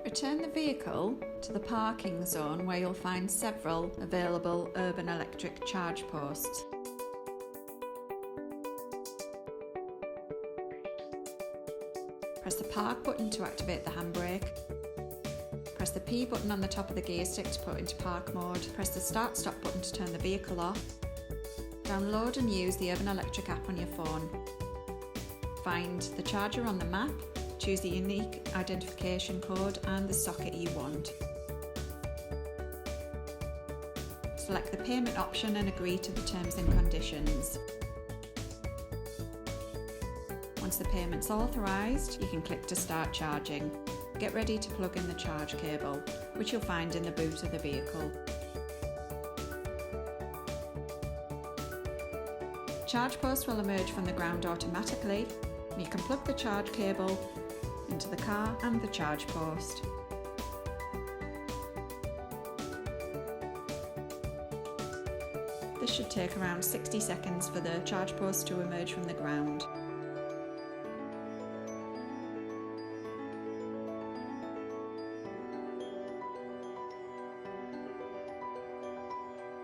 Return the vehicle to the parking zone where you'll find several available urban electric charge posts. Press the park button to activate the handbrake. Press the P button on the top of the gear stick to put into park mode. Press the start-stop button to turn the vehicle off. Download and use the Urban Electric app on your phone. Find the charger on the map, choose the unique identification code and the socket you want. Select the payment option and agree to the terms and conditions. Once the payment's authorised, you can click to start charging. Get ready to plug in the charge cable, which you'll find in the boot of the vehicle. Charge posts will emerge from the ground automatically, and you can plug the charge cable into the car and the charge post. This should take around 60 seconds for the charge post to emerge from the ground.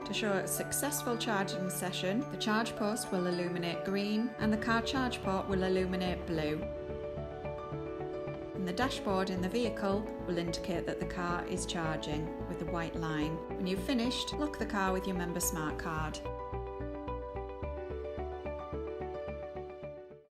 To show a successful charging session, the charge post will illuminate green and the car charge port will illuminate blue. And the dashboard in the vehicle will indicate that the car is charging with a white line. When you've finished, lock the car with your member smart card.